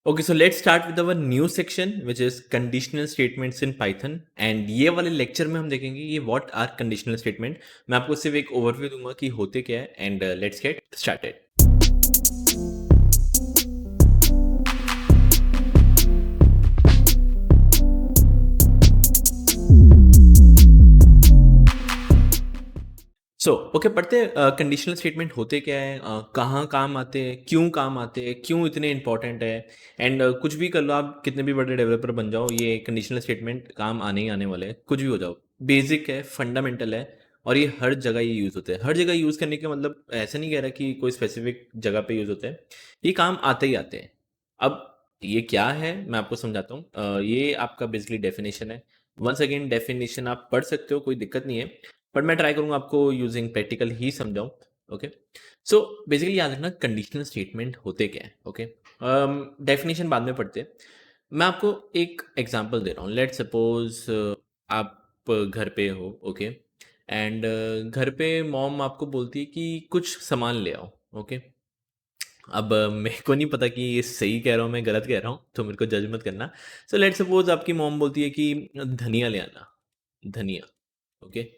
Okay, so let's start with our new section which is conditional statements in Python and ये वाले lecture में हम देखेंगे ये व्हाट आर कंडीशनल स्टेटमेंट। मैं आपको सिर्फ एक ओवरव्यू दूंगा कि होते क्या है and let's get started. So okay पढ़ते हैं कंडीशनल स्टेटमेंट होते क्या है, कहाँ काम आते हैं, क्यों काम आते हैं, क्यों इतने इंपॉर्टेंट है एंड कुछ भी कर लो आप, कितने भी बड़े डेवलपर बन जाओ, ये कंडीशनल स्टेटमेंट काम आने ही आने वाले हैं। कुछ भी हो जाओ, बेसिक है, फंडामेंटल है और ये हर जगह ये यूज़ होते हैं। हर जगह यूज़ करने का मतलब ऐसा नहीं कह रहा कि कोई स्पेसिफिक जगह पे यूज़ होते हैं, ये काम आते ही आते हैं। अब ये क्या है मैं आपको समझाता हूँ। ये आपका बेसिकली डेफिनेशन है। वंस अगेन डेफिनेशन आप पढ़ सकते हो, कोई दिक्कत नहीं है, पर मैं ट्राई करूंगा आपको यूजिंग प्रैक्टिकल ही समझाऊं। ओके, सो बेसिकली याद रखना कंडीशनल स्टेटमेंट होते क्या है। ओके, डेफिनेशन बाद में पढ़ते हैं। मैं आपको एक एग्जांपल दे रहा हूँ। लेट सपोज आप घर पे हो, ओके, एंड घर पे मॉम आपको बोलती है कि कुछ सामान ले आओ। ओके, अब मेरे को नहीं पता कि ये सही कह रहा हूँ मैं गलत कह रहा हूँ, तो मेरे को जज मत करना। सो लेट सपोज आपकी मॉम बोलती है कि धनिया ले आना, धनिया। ओके,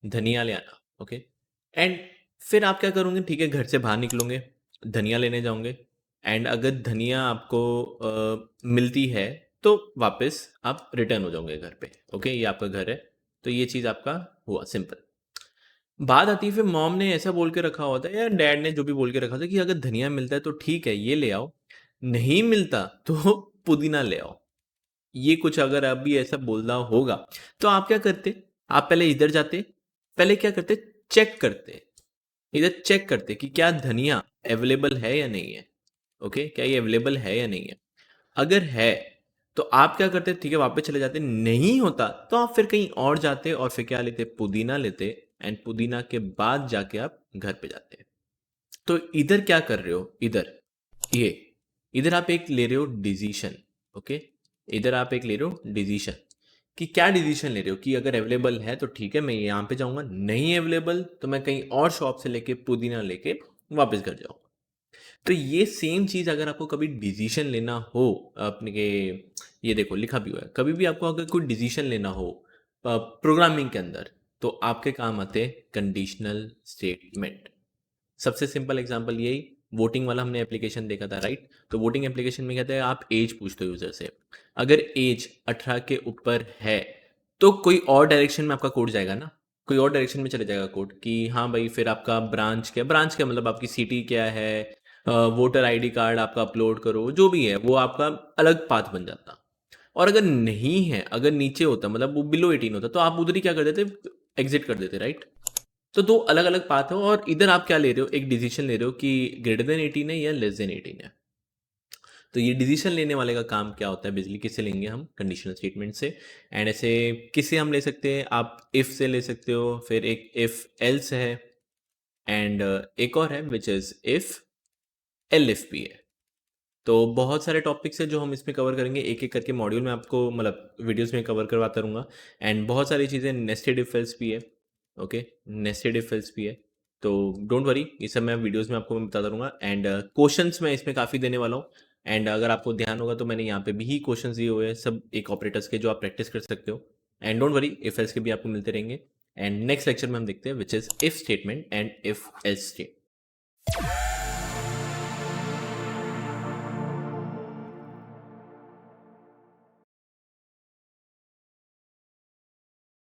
धनिया ले आना। ओके, एंड फिर आप क्या करोगे, ठीक है, घर से बाहर निकलोगे, धनिया लेने जाओगे, एंड अगर धनिया आपको मिलती है तो वापस आप रिटर्न हो जाओगे घर पे। ओके, ये आपका घर है, तो ये चीज़ आपका हुआ सिंपल। बात आती है फिर मॉम ने ऐसा बोल के रखा होता है या डैड ने जो भी बोल के रखा था कि अगर धनिया मिलता है तो ठीक है ये ले आओ, नहीं मिलता तो पुदीना ले आओ। ये कुछ अगर अभी ऐसा बोलना होगा तो आप क्या करते, आप पहले इधर जाते, पहले क्या करते, चेक करते, इधर चेक करते कि क्या धनिया अवेलेबल है या नहीं है। ओके, क्या ये अवेलेबल है या नहीं है। अगर है तो आप क्या करते, ठीक है, वापस चले जाते। नहीं होता तो आप फिर कहीं और जाते और फिर क्या लेते, पुदीना लेते, एंड पुदीना के बाद जाके आप घर पे जाते। तो इधर क्या कर रहे हो, इधर ये, इधर आप एक ले रहे हो डिसीशन। ओके, इधर आप एक ले रहे हो डिसीशन कि क्या डिसीशन ले रहे हो कि अगर अवेलेबल है तो ठीक है मैं यहाँ पे जाऊंगा, नहीं अवेलेबल तो मैं कहीं और शॉप से लेके पुदीना लेके वापस घर जाऊंगा। तो ये सेम चीज़ अगर आपको कभी डिसीजन लेना हो अपने के, ये देखो लिखा भी हुआ है, कभी भी आपको अगर कोई डिसीजन लेना हो प्रोग्रामिंग के अंदर तो आपके काम आते हैं कंडीशनल स्टेटमेंट। सबसे सिंपल एग्जांपल यही, वोटिंग वाला हमने एप्लीकेशन देखा था, राइट। तो वोटिंग एप्लीकेशन में कहते हैं आप एज पूछते हो यूजर से, अगर एज 18 के ऊपर है तो कोई और डायरेक्शन में आपका कोड जाएगा ना, कोई और डायरेक्शन में चले जाएगा कोड कि हाँ भाई फिर आपका ब्रांच क्या मतलब आपकी सिटी क्या है, वोटर आईडी कार्ड आपका अपलोड करो, जो भी है वो आपका अलग पाथ बन जाता। और अगर नहीं है, अगर नीचे होता मतलब वो बिलो 18 होता तो आप उधर ही क्या कर देते, एग्जिट कर देते, राइट। तो दो अलग अलग पाथ है और इधर आप क्या ले रहे हो, एक डिसीजन ले रहे हो कि ग्रेटर देन 18 है या लेस देन 18 है। तो ये डिसीजन लेने वाले का काम क्या होता है, बिजली किससे लेंगे हम, कंडीशनल स्टेटमेंट से। एंड ऐसे किससे हम ले सकते हैं, आप इफ से ले सकते हो, फिर एक इफ एल्स है, एंड एक और है which is if L if भी है। तो बहुत सारे टॉपिक्स हैं जो हम इसमें कवर करेंगे, एक एक करके मॉड्यूल में आपको मतलब वीडियोस में कवर करवाता रहूँगा। एंड बहुत सारी चीज़ें, नेस्टेड इफ एल्स भी है। ओके, नेस्टेड इफ एल्स भी है, तो डोंट वरी, ये सब मैं वीडियोस में आपको मैं बताता रहूँगा। एंड क्वेश्चंस मैं इसमें काफ़ी देने वाला हूँ। एंड अगर आपको ध्यान होगा तो मैंने यहाँ पे भी क्वेश्चंस दिए हुए हैं सब एक ऑपरेटर्स के, जो आप प्रैक्टिस कर सकते हो। And don't worry, if else के भी आपको मिलते रहेंगे। एंड नेक्स्ट लेक्चर में हम देखते हैं which is if statement and if else statement.